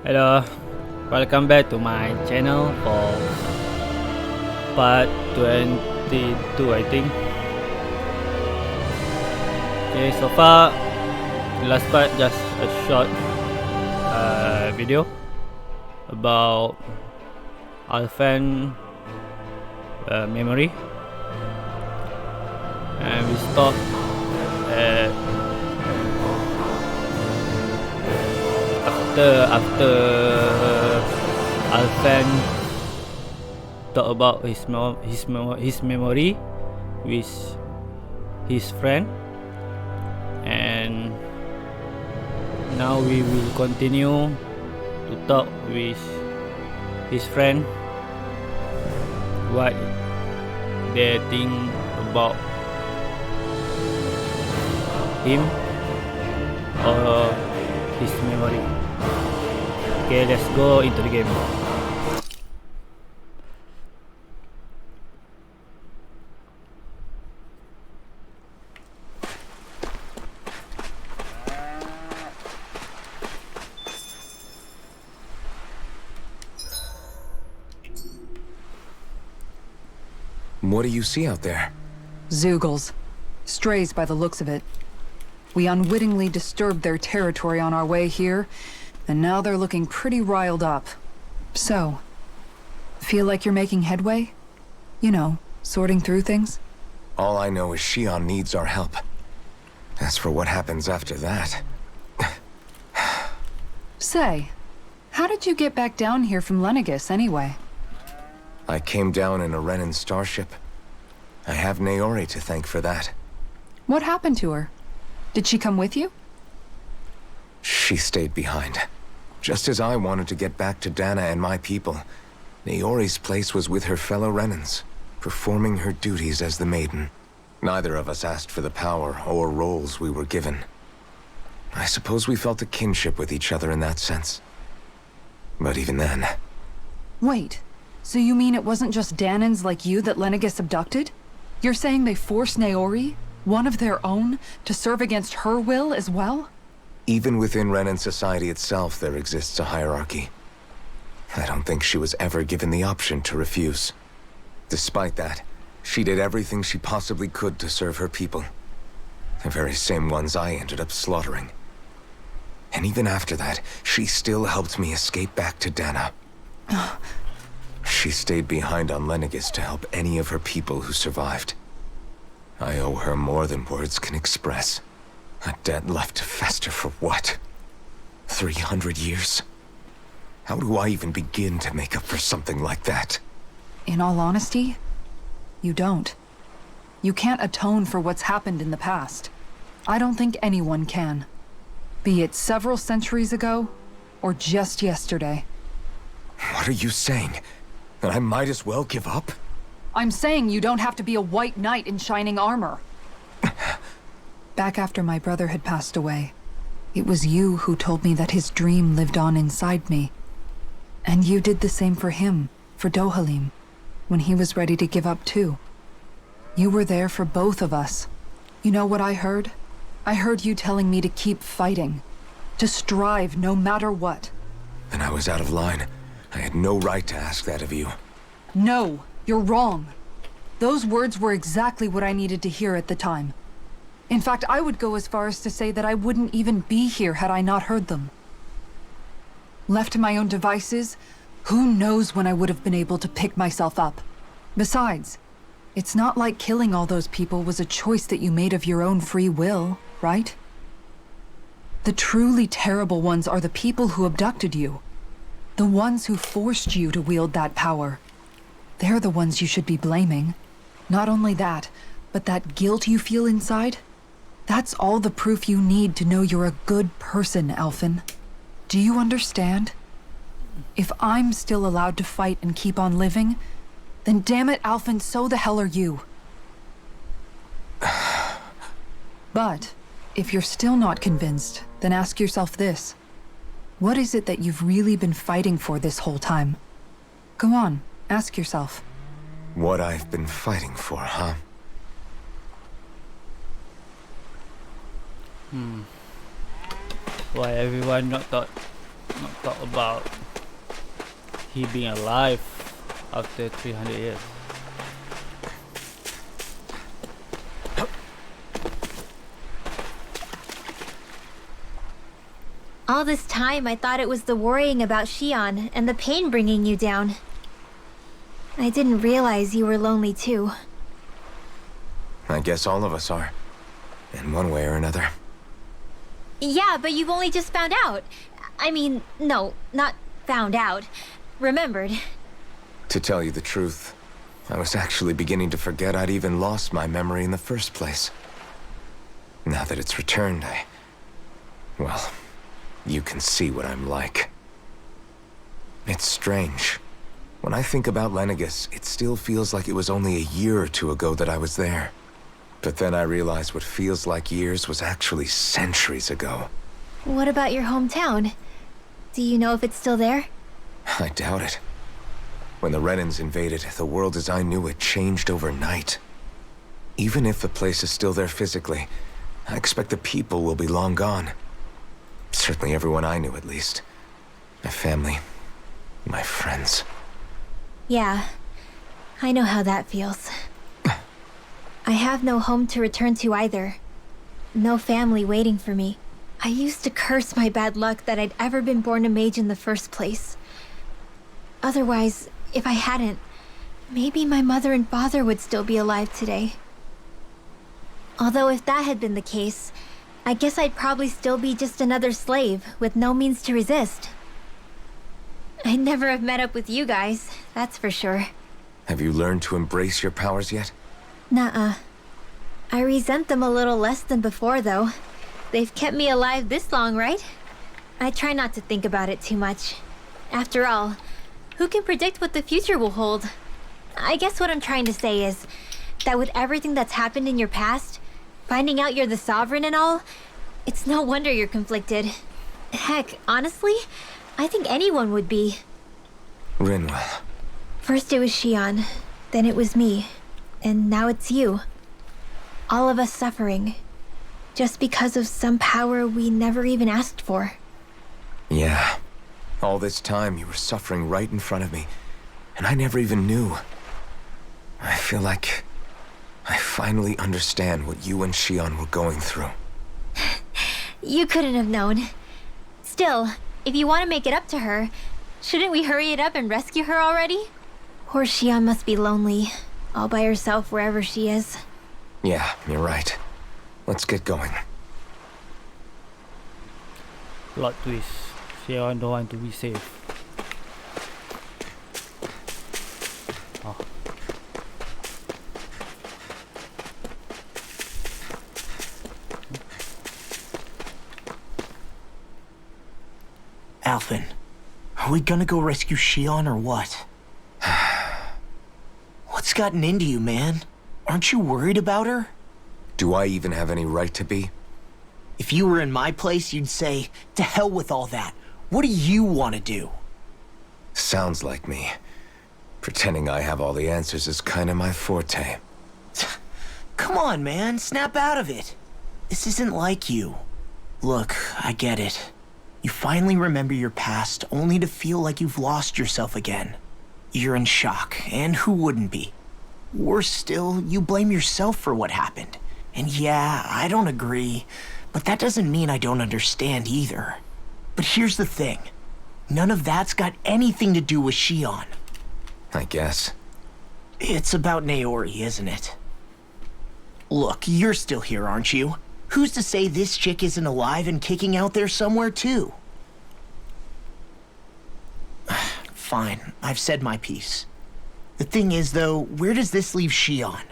Hello, welcome back to my channel for part 22, I think. Okay, so far the last part just a short video about Alphen memory, and we stopped at after Alphen talk about his memory with his friend, and now we will continue to talk with his friend what they think about him or his memory. Okay, let's go into the game. What do you see out there? Zeugles. Strays by the looks of it. We unwittingly disturbed their territory on our way here, and now they're looking pretty riled up. So, feel like you're making headway? You know, sorting through things? All I know is Shionne needs our help. As for what happens after that... Say, how did you get back down here from Lenegis anyway? I came down in a Renan starship. I have Naori to thank for that. What happened to her? Did she come with you? She stayed behind. Just as I wanted to get back to Dahna and my people, Naori's place was with her fellow Renans, performing her duties as the Maiden. Neither of us asked for the power or roles we were given. I suppose we felt a kinship with each other in that sense. But even then... Wait, so you mean it wasn't just Dahnans like you that Lenegis abducted? You're saying they forced Naori, one of their own, to serve against her will as well? Even within Renan society itself, there exists a hierarchy. I don't think she was ever given the option to refuse. Despite that, she did everything she possibly could to serve her people. The very same ones I ended up slaughtering. And even after that, she still helped me escape back to Dahna. She stayed behind on Lenegis to help any of her people who survived. I owe her more than words can express. A debt left to fester for what? 300 years? How do I even begin to make up for something like that? In all honesty, you don't. You can't atone for what's happened in the past. I don't think anyone can. Be it several centuries ago, or just yesterday. What are you saying? That I might as well give up? I'm saying you don't have to be a white knight in shining armor. Back after my brother had passed away, it was you who told me that his dream lived on inside me. And you did the same for him, for Dohalim, when he was ready to give up too. You were there for both of us. You know what I heard? I heard you telling me to keep fighting, to strive no matter what. Then I was out of line. I had no right to ask that of you. No, you're wrong. Those words were exactly what I needed to hear at the time. In fact, I would go as far as to say that I wouldn't even be here had I not heard them. Left to my own devices, who knows when I would have been able to pick myself up. Besides, it's not like killing all those people was a choice that you made of your own free will, right? The truly terrible ones are the people who abducted you. The ones who forced you to wield that power. They're the ones you should be blaming. Not only that, but that guilt you feel inside, that's all the proof you need to know you're a good person, Alphen. Do you understand? If I'm still allowed to fight and keep on living, then damn it, Alphen, so the hell are you. But, if you're still not convinced, then ask yourself this. What is it that you've really been fighting for this whole time? Go on, ask yourself. What I've been fighting for, huh? Why everyone not thought not talk about he being alive after 300 years. All this time, I thought it was the worrying about Shionne and the pain bringing you down. I didn't realize you were lonely too. I guess all of us are, in one way or another. Yeah, but you've only just found out. I mean, no, not found out. Remembered. To tell you the truth, I was actually beginning to forget I'd even lost my memory in the first place. Now that it's returned, well, you can see what I'm like. It's strange. When I think about Lenegis, it still feels like it was only a year or two ago that I was there. But then I realized what feels like years was actually centuries ago. What about your hometown? Do you know if it's still there? I doubt it. When the Renans invaded, the world as I knew it changed overnight. Even if the place is still there physically, I expect the people will be long gone. Certainly everyone I knew, at least. My family, my friends. Yeah, I know how that feels. I have no home to return to either. No family waiting for me. I used to curse my bad luck that I'd ever been born a mage in the first place. Otherwise, if I hadn't, maybe my mother and father would still be alive today. Although if that had been the case, I guess I'd probably still be just another slave with no means to resist. I'd never have met up with you guys, that's for sure. Have you learned to embrace your powers yet? Nuh-uh. I resent them a little less than before, though. They've kept me alive this long, right? I try not to think about it too much. After all, who can predict what the future will hold? I guess what I'm trying to say is that with everything that's happened in your past, finding out you're the Sovereign and all, it's no wonder you're conflicted. Heck, honestly, I think anyone would be. Rinwell. First it was Shionne, then it was me, and now it's you. All of us suffering, just because of some power we never even asked for. Yeah. All this time you were suffering right in front of me, and I never even knew. I feel like I finally understand what you and Shionne were going through. You couldn't have known. Still, if you want to make it up to her, shouldn't we hurry it up and rescue her already? Poor Shionne must be lonely, all by herself wherever she is. Yeah, you're right. Let's get going. Plot twist. Shionne don't want to be safe. Oh. Alphen, are we gonna go rescue Shionne or what? What's gotten into you, man? Aren't you worried about her? Do I even have any right to be? If you were in my place, you'd say, to hell with all that. What do you want to do? Sounds like me. Pretending I have all the answers is kinda my forte. Come on, man, snap out of it. This isn't like you. Look, I get it. You finally remember your past, only to feel like you've lost yourself again. You're in shock, and who wouldn't be? Worse still, you blame yourself for what happened. And yeah, I don't agree, but that doesn't mean I don't understand either. But here's the thing. None of that's got anything to do with Shionne. I guess. It's about Naori, isn't it? Look, you're still here, aren't you? Who's to say this chick isn't alive and kicking out there somewhere, too? Fine, I've said my piece. The thing is, though, where does this leave Shionne?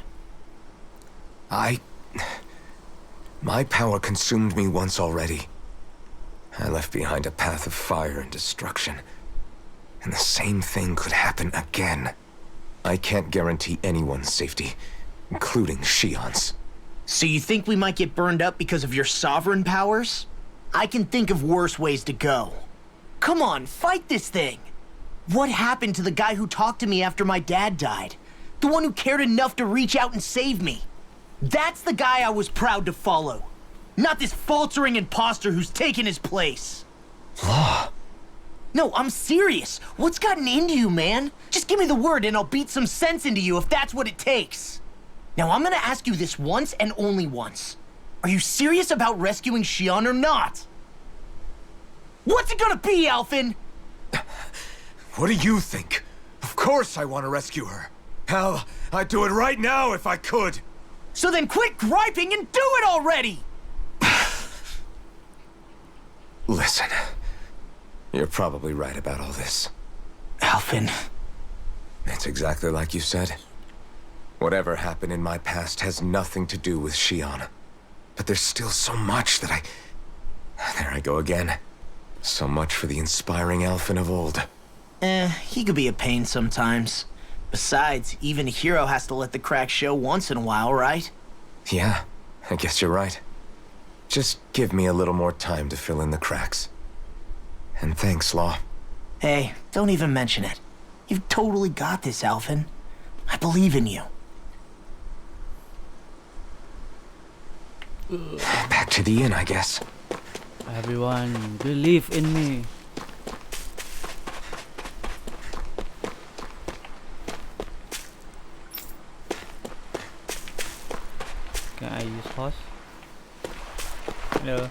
My power consumed me once already. I left behind a path of fire and destruction. And the same thing could happen again. I can't guarantee anyone's safety, including Shionne's. So you think we might get burned up because of your sovereign powers? I can think of worse ways to go. Come on, fight this thing! What happened to the guy who talked to me after my dad died? The one who cared enough to reach out and save me? That's the guy I was proud to follow. Not this faltering imposter who's taken his place. Law, No, I'm serious. What's gotten into you, man? Just give me the word and I'll beat some sense into you if that's what it takes. Now, I'm gonna ask you this once and only once. Are you serious about rescuing Shionne or not? What's it gonna be, Alphen? What do you think? Of course I want to rescue her. Hell, I'd do it right now if I could. So then quit griping and do it already! Listen, you're probably right about all this. Alphen. It's exactly like you said. Whatever happened in my past has nothing to do with Shionne. But there's still so much that There I go again. So much for the inspiring Alphen of old. He could be a pain sometimes. Besides, even a hero has to let the cracks show once in a while, right? Yeah, I guess you're right. Just give me a little more time to fill in the cracks. And thanks, Law. Hey, don't even mention it. You've totally got this, Alphen. I believe in you. Back to the inn, I guess. Everyone, believe in me. Can I use horse? No.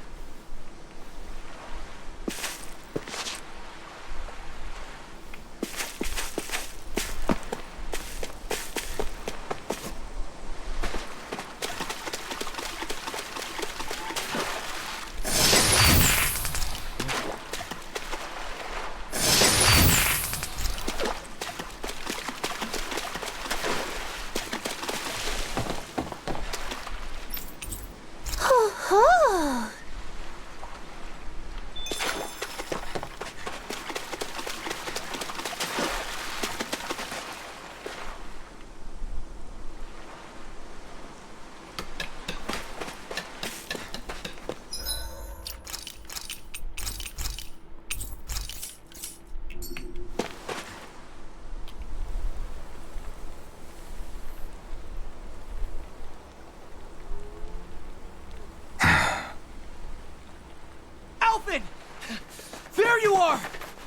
There you are!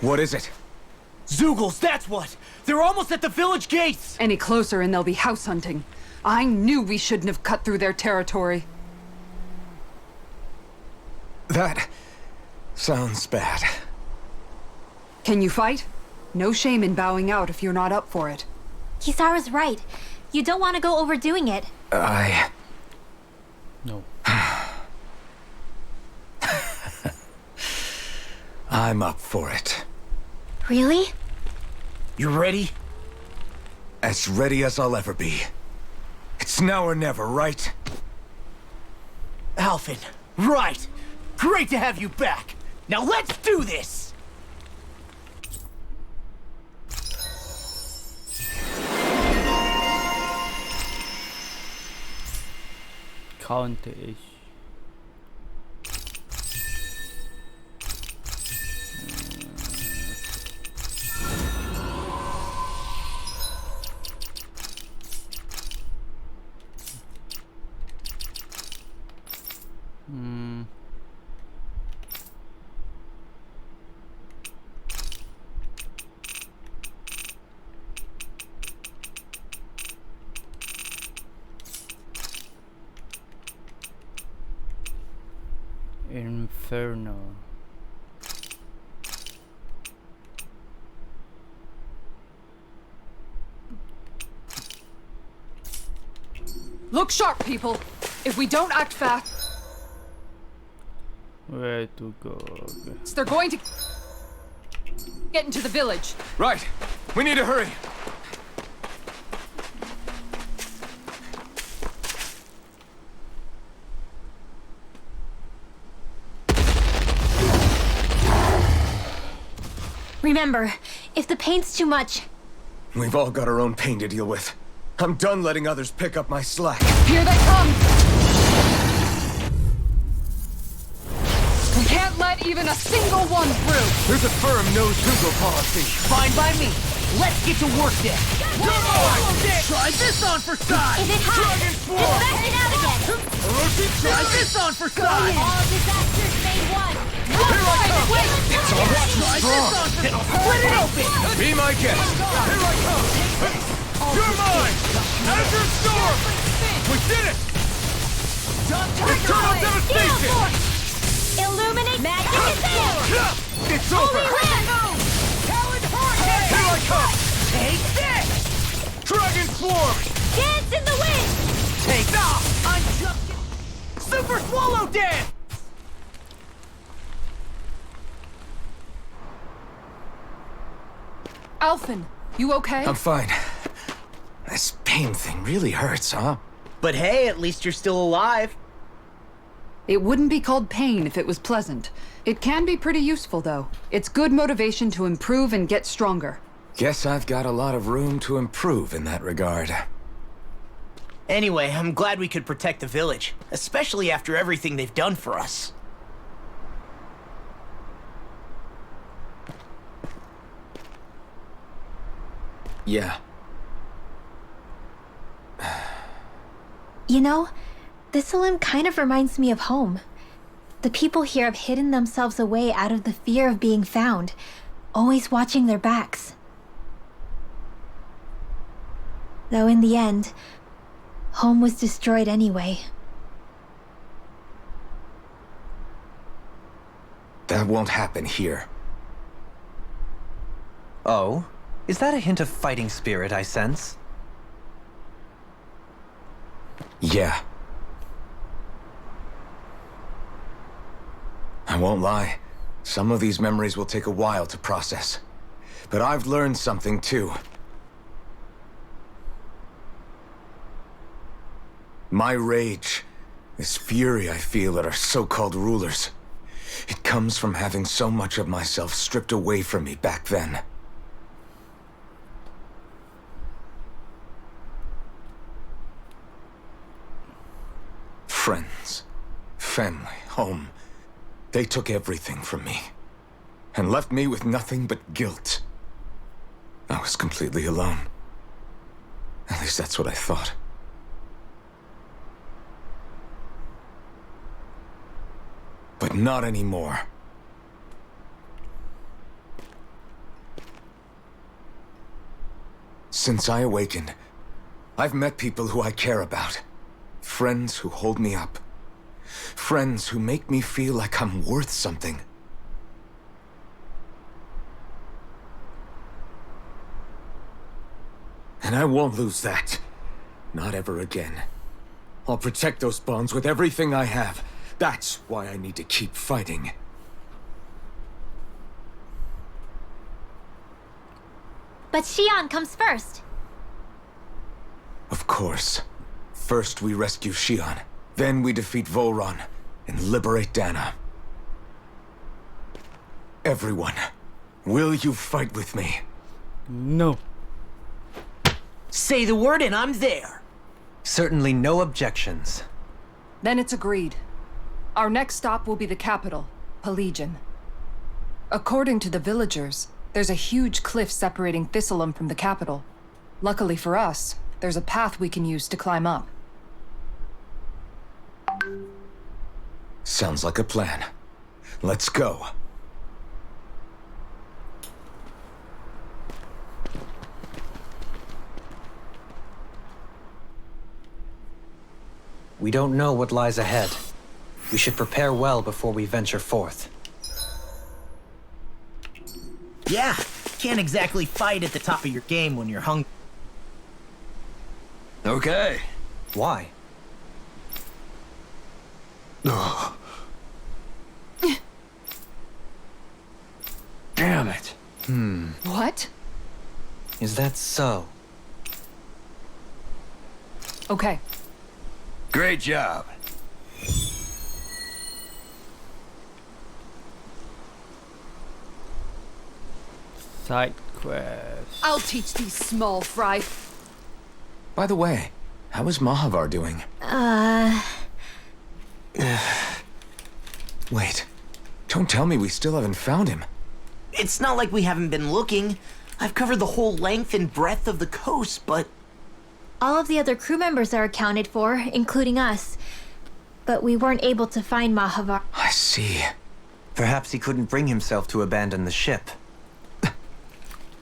What is it? Zeugles, that's what! They're almost at the village gates! Any closer and they'll be house hunting. I knew we shouldn't have cut through their territory. That sounds bad. Can you fight? No shame in bowing out if you're not up for it. Kisara's right. You don't want to go overdoing it. No. I'm up for it. Really? You ready? As ready as I'll ever be. It's now or never, right? Alphen, right! Great to have you back! Now let's do this! Counter-ish. Inferno. Look sharp, people! If we don't act fast, Where to go? Okay. they're going to get into the village. Right. We need to hurry. Remember, if the pain's too much... We've all got our own pain to deal with. I'm done letting others pick up my slack. Here they come! We can't let even a single one through! There's a firm no-Zeugle policy. Fine by me. Let's get to work then. Come on! Try this on for size! Is it hot? Dispatch it out again! Try this on for size! All disasters made one! Here I come! Wait! Try wrong? Split it open! Be my guest. Here I come. You're mine. Azure Storm. We did it. Eternal devastation. Illuminate magnetism! It's over. Talon Hurricane! Here I come. Take this! Dragon Swarm. Dance in the wind! Take I'm just... Super Swallow Dance! Alphen, you okay? I'm fine. This pain thing really hurts, huh? But hey, at least you're still alive. It wouldn't be called pain if it was pleasant. It can be pretty useful, though. It's good motivation to improve and get stronger. Guess I've got a lot of room to improve in that regard. Anyway, I'm glad we could protect the village, especially after everything they've done for us. Yeah. You know, this AUREUM kind of reminds me of home. The people here have hidden themselves away out of the fear of being found, always watching their backs. Though in the end, home was destroyed anyway. That won't happen here. Oh? Is that a hint of fighting spirit I sense? Yeah. I won't lie. Some of these memories will take a while to process. But I've learned something too. My rage, this fury I feel at our so-called rulers, it comes from having so much of myself stripped away from me back then. Friends, family, home. They took everything from me, and left me with nothing but guilt. I was completely alone. At least that's what I thought. But not anymore. Since I awakened, I've met people who I care about. Friends who hold me up. Friends who make me feel like I'm worth something. And I won't lose that. Not ever again. I'll protect those bonds with everything I have. That's why I need to keep fighting. But Shionne comes first. Of course. First we rescue Shionne. Then we defeat Volron and liberate Dahna. Everyone, will you fight with me? No. Say the word and I'm there. Certainly no objections. Then it's agreed. Our next stop will be the capital, Pelegion. According to the villagers, there's a huge cliff separating Thistleum from the capital. Luckily for us, there's a path we can use to climb up. Sounds like a plan. Let's go. We don't know what lies ahead. We should prepare well before we venture forth. Yeah, can't exactly fight at the top of your game when you're hungry. Okay. Why? Damn it. What? Is that so? Okay. Great job. Side quest. I'll teach these small fry. By the way, how is Mahavar doing? Wait. Don't tell me we still haven't found him. It's not like we haven't been looking. I've covered the whole length and breadth of the coast, but... All of the other crew members are accounted for, including us. But we weren't able to find Mahavar. I see. Perhaps he couldn't bring himself to abandon the ship.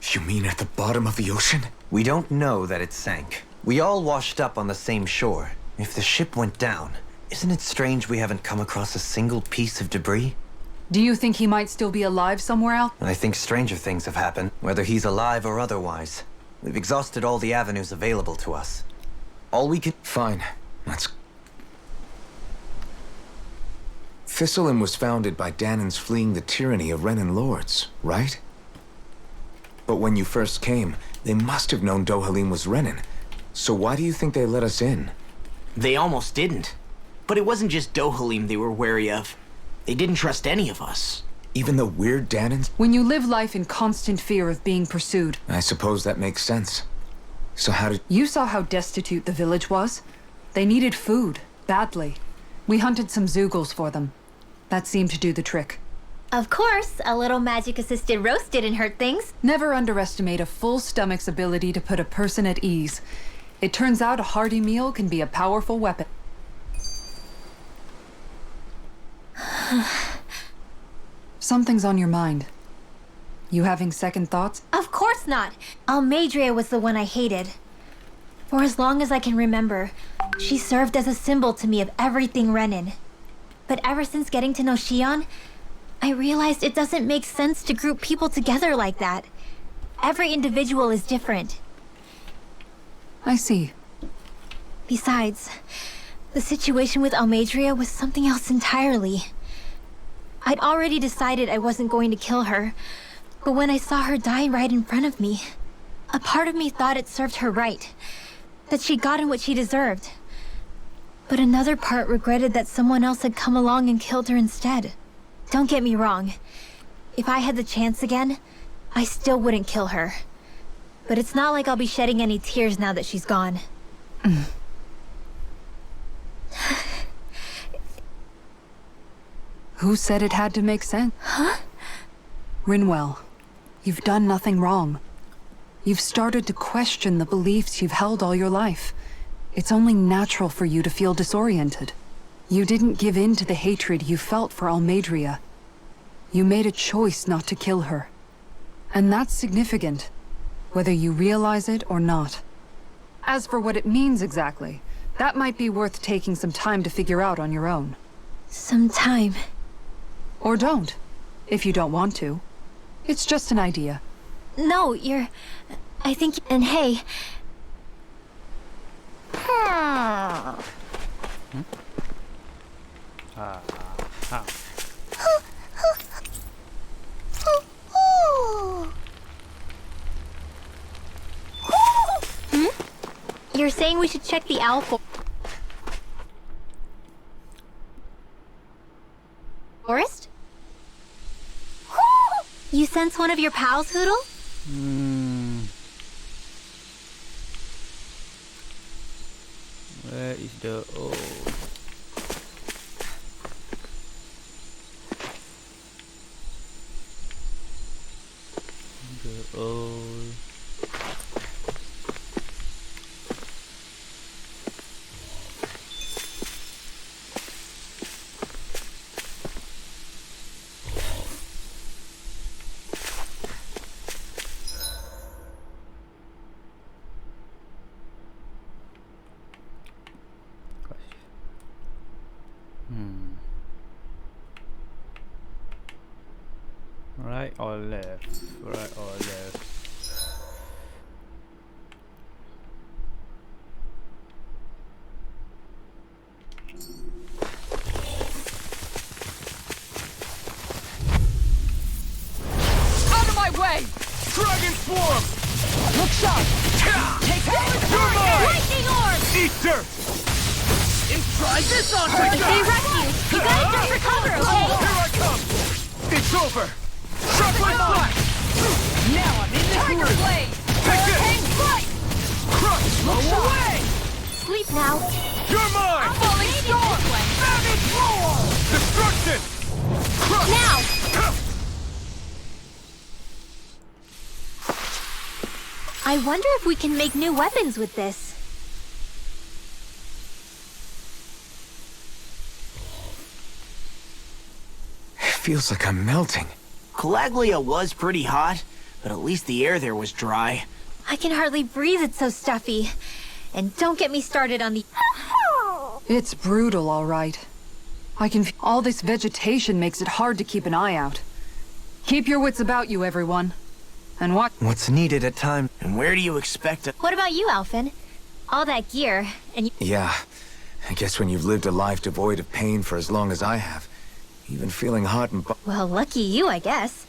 You mean at the bottom of the ocean? We don't know that it sank. We all washed up on the same shore. If the ship went down, isn't it strange we haven't come across a single piece of debris? Do you think he might still be alive somewhere out? I think stranger things have happened, whether he's alive or otherwise. We've exhausted all the avenues available to us. All we can... Fine. Let's... Thistleum was founded by Danans fleeing the tyranny of Renan lords, right? But when you first came, they must have known Dohalim was Renan. So why do you think they let us in? They almost didn't. But it wasn't just Dohalim they were wary of. They didn't trust any of us. Even the weird Danans? When you live life in constant fear of being pursued. I suppose that makes sense. So how did... You saw how destitute the village was. They needed food, badly. We hunted some Zeugles for them. That seemed to do the trick. Of course, a little magic-assisted roast didn't hurt things. Never underestimate a full stomach's ability to put a person at ease. It turns out a hearty meal can be a powerful weapon. Something's on your mind. You having second thoughts? Of course not. Almeidrea was the one I hated. For as long as I can remember, she served as a symbol to me of everything Renan. But ever since getting to know Shionne, I realized it doesn't make sense to group people together like that. Every individual is different. I see. Besides, the situation with Almeidrea was something else entirely. I'd already decided I wasn't going to kill her, but when I saw her die right in front of me, a part of me thought it served her right, that she'd gotten what she deserved. But another part regretted that someone else had come along and killed her instead. Don't get me wrong. If I had the chance again, I still wouldn't kill her. But it's not like I'll be shedding any tears now that she's gone. Who said it had to make sense? Huh? Rinwell, you've done nothing wrong. You've started to question the beliefs you've held all your life. It's only natural for you to feel disoriented. You didn't give in to the hatred you felt for Almeidrea. You made a choice not to kill her. And that's significant, whether you realize it or not. As for what it means exactly, that might be worth taking some time to figure out on your own. Some time. Or don't, if you don't want to. It's just an idea. No, I think... And hey... You're saying we should check the Alphen forest? You sense one of your pals, Hoodle? Where is the... Oh. The old... Right or left? Right or left? Out of my way! Dragon Swarm! Look sharp! Take that! You're mine! Lightning orb! Eat dirt! And try this on If they wreck you, you gotta jump for cover, okay? Here I come! It's over! Shot my flash! Now I'm in the Tiger Blade! Take this! Hang fight! Crush! Look away! Sleep now. You're mine! Falling storm! Savage roar! Destruction! Crush! Now! I wonder if we can make new weapons with this. It feels like I'm melting. Calaglia was pretty hot, but at least the air there was dry. I can hardly breathe, it's so stuffy. And don't get me started on the... It's brutal, all right. All this vegetation makes it hard to keep an eye out. Keep your wits about you, everyone. And what? What's needed at times. And where do you expect to... What about you, Alphen? All that gear, and you... Yeah, I guess when you've lived a life devoid of pain for as long as I have, even feeling hot and... Well, lucky you, I guess.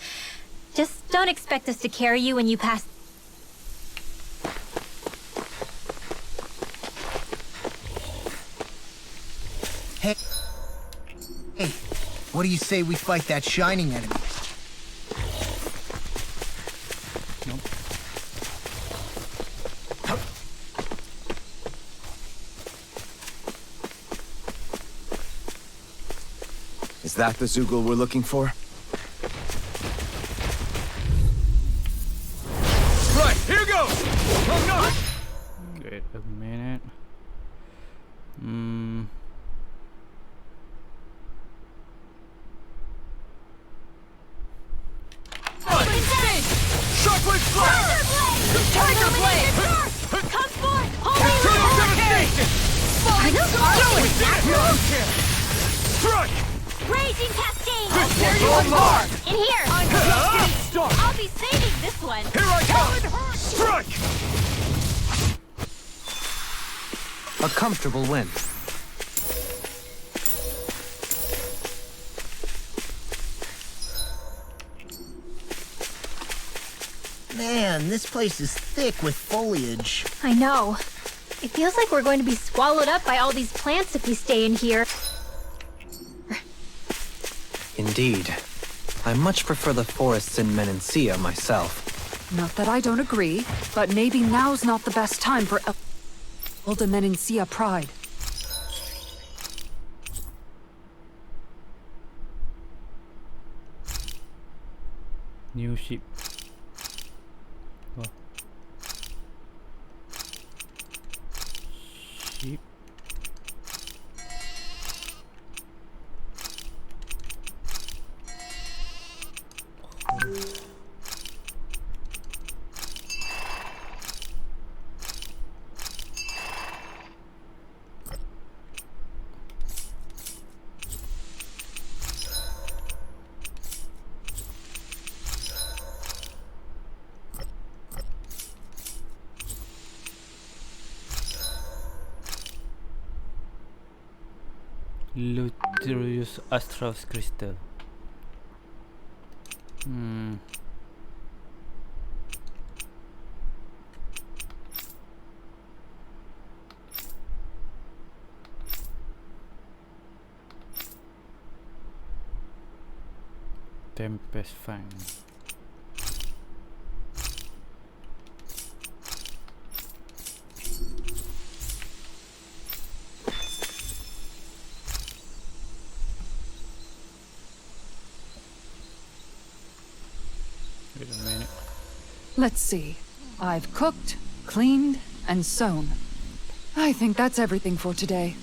Just don't expect us to carry you when you pass... Hey, what do you say we fight that shining enemy? Is that the Zoogle we're looking for? Right, here goes! Oh no! Wait a minute. Shockwave Blast! Tiger Blade! Come forth! Holy Devastation! Strike! Raging Cascade! Tear you apart! In here! I'll be saving this one! Here I come! Strike! A comfortable win. Man, this place is thick with foliage. I know. It feels like we're going to be swallowed up by all these plants if we stay in here. Indeed. I much prefer the forests in Menancia myself. Not that I don't agree, but maybe now's not the best time for Elda Menancia pride. New ship. Oh. Ship. Luterius Astros Crystal. Tempest Fang. Wait a minute. Let's see. I've cooked, cleaned, and sewn. I think that's everything for today.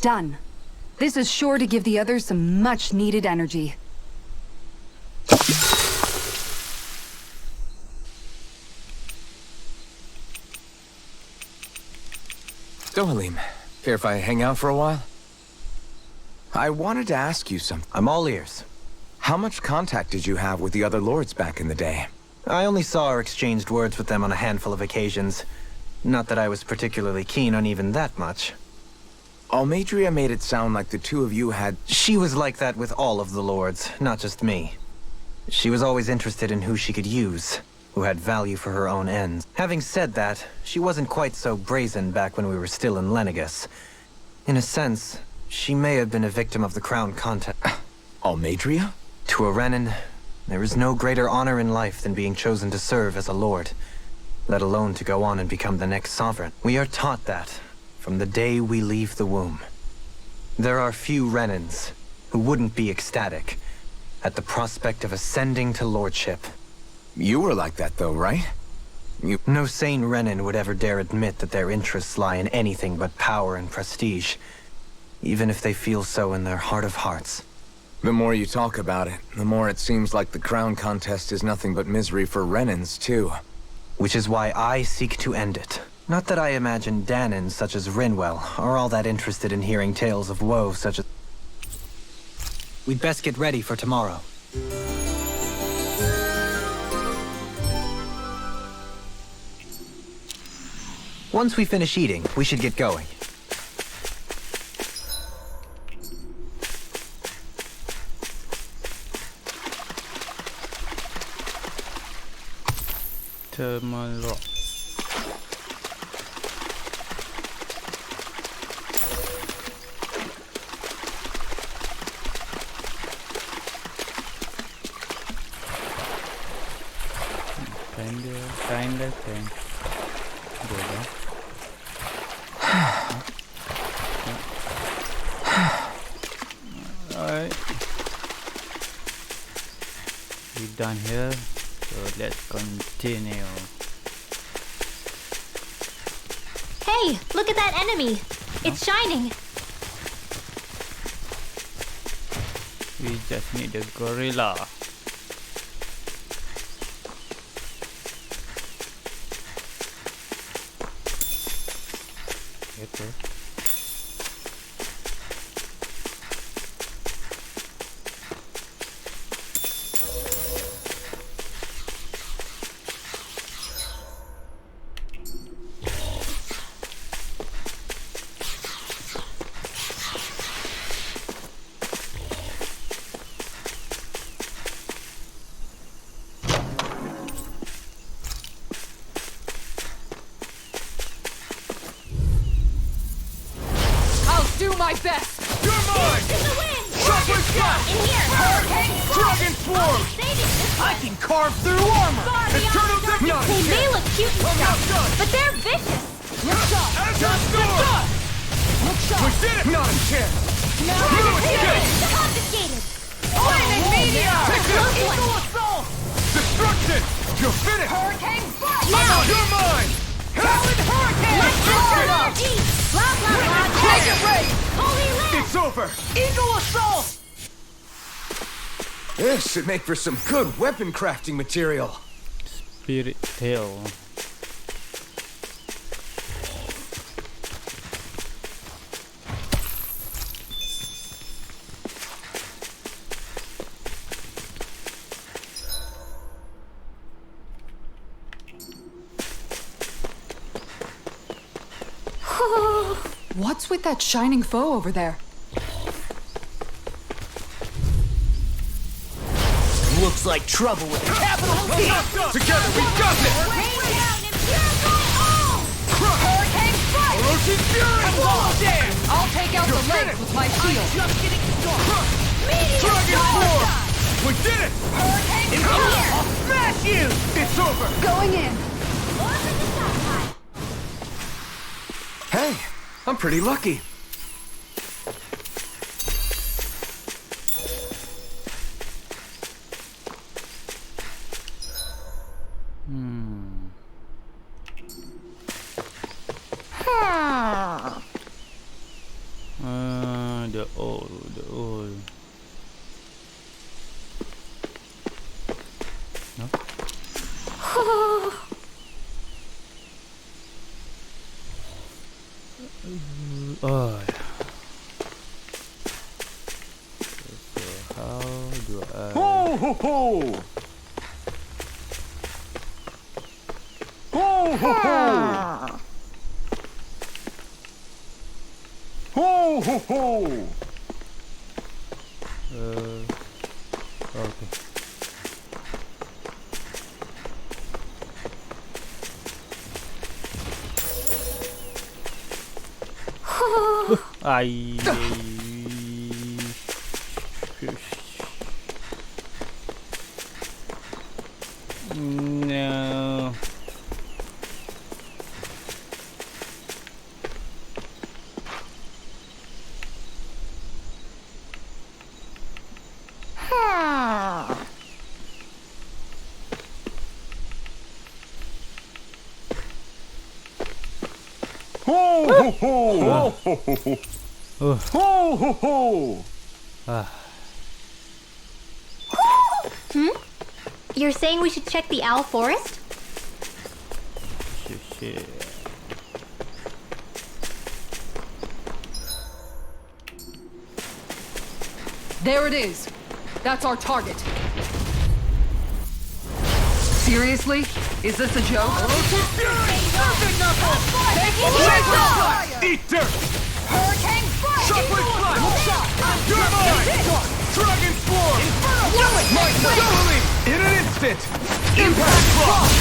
Done. This is sure to give the others some much-needed energy. Dohalim, care if I hang out for a while? I wanted to ask you something. I'm all ears. How much contact did you have with the other lords back in the day? I only saw or exchanged words with them on a handful of occasions. Not that I was particularly keen on even that much. Almadria made it sound like the two of you had... She was like that with all of the lords, not just me. She was always interested in who she could use, who had value for her own ends. Having said that, she wasn't quite so brazen back when we were still in Lenegus. In a sense, she may have been a victim of the Crown contest. Almadria? To a Renan, there is no greater honor in life than being chosen to serve as a lord, let alone to go on and become the next sovereign. We are taught that from the day we leave the womb. There are few Renans who wouldn't be ecstatic at the prospect of ascending to lordship. You were like that though, right? No sane Renan would ever dare admit that their interests lie in anything but power and prestige, even if they feel so in their heart of hearts. The more you talk about it, the more it seems like the crown contest is nothing but misery for Renans, too. Which is why I seek to end it. Not that I imagine Dahnans such as Rinwell are all that interested in hearing tales of woe such as... We'd best get ready for tomorrow. Once we finish eating, we should get going. Tomorrow. Kinda thing. Alright. We're done here, so let's continue. Hey, look at that enemy! It's shining! We just need a gorilla. Okay. Do my best! You're mine! In the wind! Chocolate Sky! In here! Hurricane! Dragon Swarm! I can carve through armor! Eternal Technique! They may look cute and stuff, but they're vicious! Azure Storm! We did it! Not a chance! Blue Escape! Confiscated! Lightning meteor! Take this! Close one! Assault! Destruction! You're finished! Hurricane blast! Now! You're mine! Howard Hurricane! Let's turn our deep! Blah blah blah! Tiger Ray! Holy land! It's over! Eagle Assault! This should make for some good weapon crafting material. Spirit tail. What's with that shining foe over there? Looks like trouble with a capital T! Together we got this! Rain down and purify all! Hurricane Strike! Ocean Fury! Damn! I'll take out the legs with my shield. Just getting started! Dragon Swarm! We did it! Hurricane I'll smash you! It's over! Going in. Hey, I'm pretty lucky. The old. No? Oh. So how do I? Ho ho ho! Ho ho ho! Ho ho ho! Okay. ho ho! Ho ho ho! You're saying we should check the owl forest? Shit. There it is. That's our target. Seriously? Is this a joke? Eat dirt! Hurricane fire! Shockwave flash! You're mine! Dragon swarm! Totally! In an instant! Impact cross!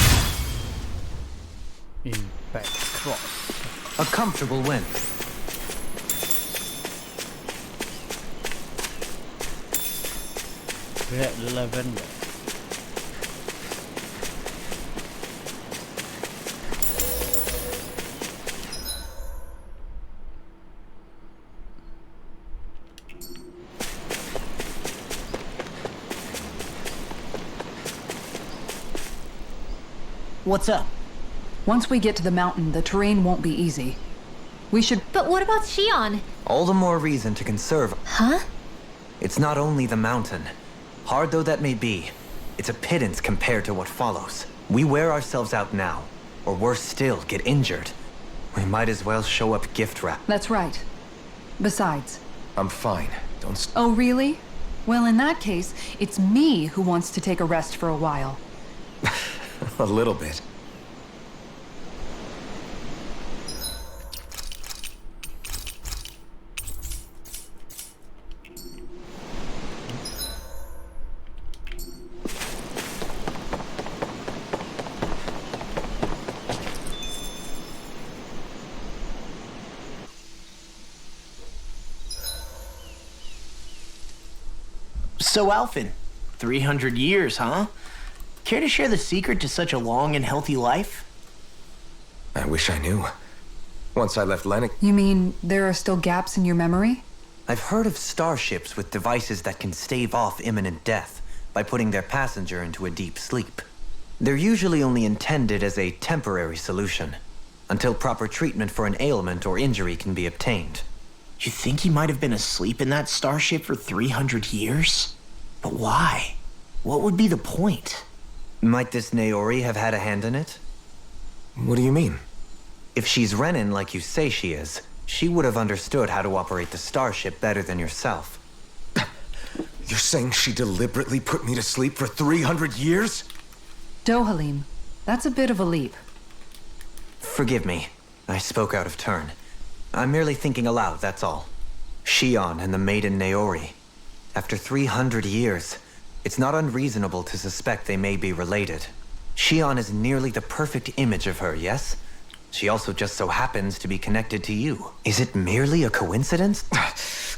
Impact cross. A comfortable win. Red lavender. What's up? Once we get to the mountain, the terrain won't be easy. We should... But what about Shionne? All the more reason to conserve. Huh? It's not only the mountain. Hard though that may be, it's a pittance compared to what follows. We wear ourselves out now, or worse still, get injured. We might as well show up gift wrapped. That's right. Besides... I'm fine. Don't Oh, really? Well, in that case, it's me who wants to take a rest for a while. A little bit. So Alphen, 300 years, huh? Care to share the secret to such a long and healthy life? I wish I knew. Once I left Lennox... You mean there are still gaps in your memory? I've heard of starships with devices that can stave off imminent death by putting their passenger into a deep sleep. They're usually only intended as a temporary solution, until proper treatment for an ailment or injury can be obtained. You think he might have been asleep in that starship for 300 years? But why? What would be the point? Might this Naori have had a hand in it? What do you mean? If she's Renan like you say she is, she would have understood how to operate the starship better than yourself. You're saying she deliberately put me to sleep for 300 years? Dohalim, that's a bit of a leap. Forgive me. I spoke out of turn. I'm merely thinking aloud, that's all. Shionne and the maiden Naori. After 300 years, it's not unreasonable to suspect they may be related. Shionne is nearly the perfect image of her, yes? She also just so happens to be connected to you. Is it merely a coincidence?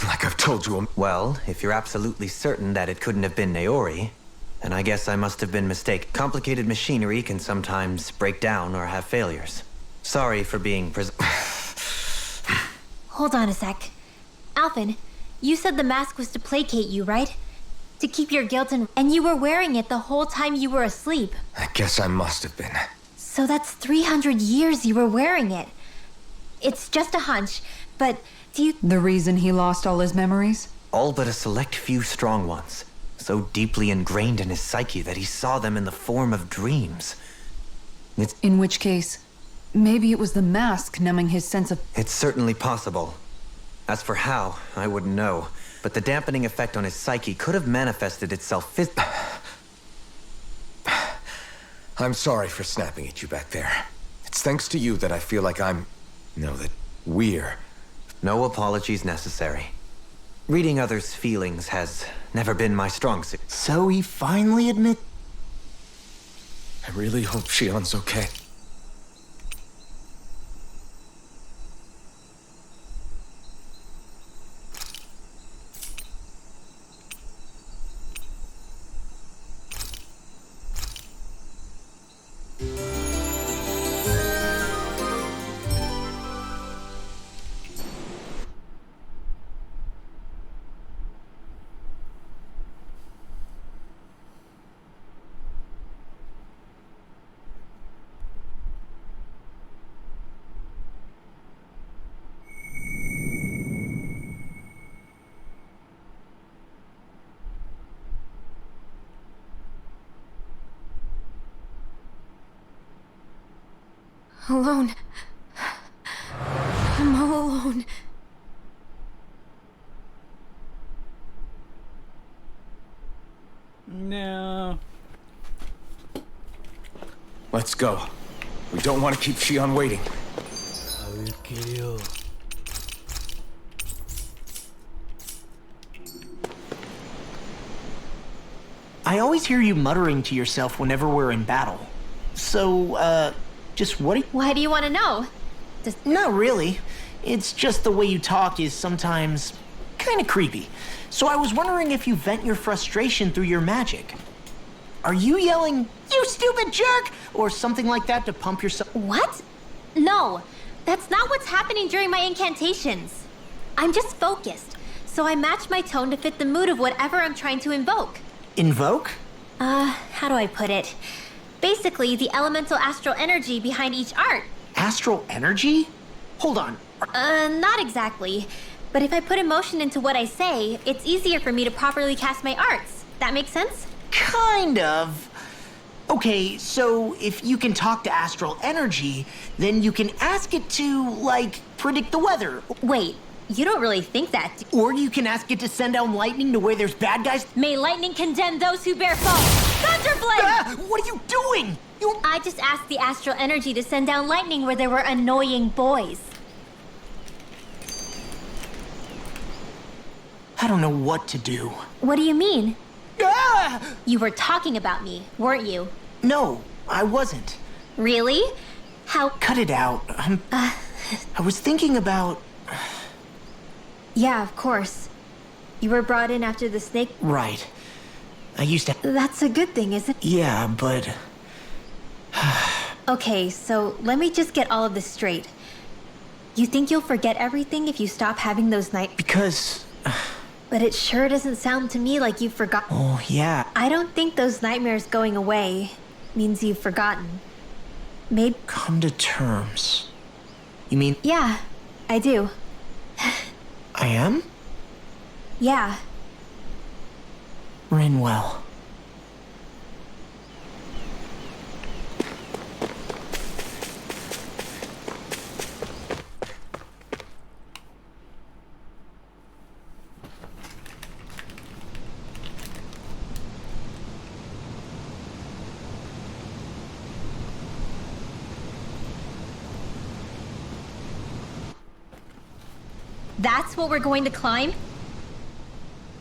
Like I've told you... Well, if you're absolutely certain that it couldn't have been Naori, then I guess I must have been mistaken. Complicated machinery can sometimes break down or have failures. Sorry for being Hold on a sec. Alphen, you said the mask was to placate you, right? To keep your guilt and you were wearing it the whole time you were asleep. I guess I must have been. So that's 300 years you were wearing it. It's just a hunch, but do you... The reason he lost all his memories? all but a select few strong ones, so deeply ingrained in his psyche that he saw them in the form of dreams. In which case, maybe it was the mask numbing his sense of... It's certainly possible. As for how, I wouldn't know, but the dampening effect on his psyche could have manifested itself I'm sorry for snapping at you back there. It's thanks to you that I feel like we're... No apologies necessary. Reading others' feelings has never been my strong suit. So he finally admit... I really hope Shionne's okay. Alone. I'm all alone. No. Let's go. We don't want to keep Shionne waiting. I will kill you. I always hear you muttering to yourself whenever we're in battle. So, just what? Why do you want to know? Not really. It's just the way you talk is sometimes kind of creepy. So I was wondering if you vent your frustration through your magic. Are you yelling, "You stupid jerk," or something like that to pump yourself? What? No, that's not what's happening during my incantations. I'm just focused, so I match my tone to fit the mood of whatever I'm trying to invoke. Invoke? How do I put it? Basically, the elemental astral energy behind each art. Astral energy? Hold on. Not exactly. But if I put emotion into what I say, it's easier for me to properly cast my arts. That makes sense? Kind of. Okay, so if you can talk to astral energy, then you can ask it to, like, predict the weather. Wait, you don't really think that, Or you can ask it to send down lightning to where there's bad guys. May lightning condemn those who bear false! Thunderblade! Ah, what are you doing? I just asked the astral energy to send down lightning where there were annoying boys. I don't know what to do. What do you mean? Ah! You were talking about me, weren't you? No, I wasn't. Really? How? Cut it out. I was thinking about... Yeah, of course. You were brought in after the snake. Right. I used to... That's a good thing, isn't it? Yeah, but... Okay, so let me just get all of this straight. You think you'll forget everything if you stop having those nights? Because... But it sure doesn't sound to me like you've forgotten. Oh, yeah. I don't think those nightmares going away means you've forgotten. Maybe. Come to terms. You mean... Yeah, I do. I am? Yeah. Rinwell. That's what we're going to climb?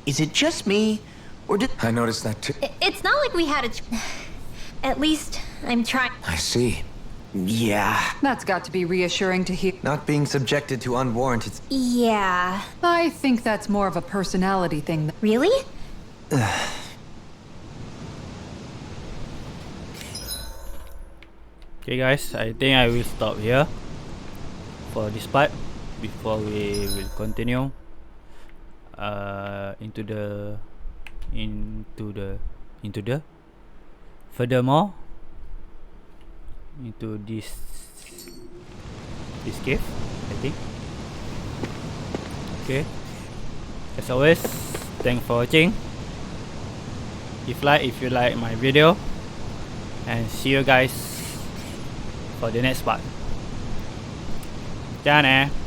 Is it just me? Or did... I noticed that too. It's not like we had a... At least, I'm trying. I see. Yeah. That's got to be reassuring to hear. Not being subjected to unwarranted... Yeah. I think that's more of a personality thing. Really? Okay guys, I think I will stop here for this part before we will continue into the furthermore into this cave, I think. Okay, as always, thanks for watching. If you like my video, and see you guys for the next part. Ciao nè.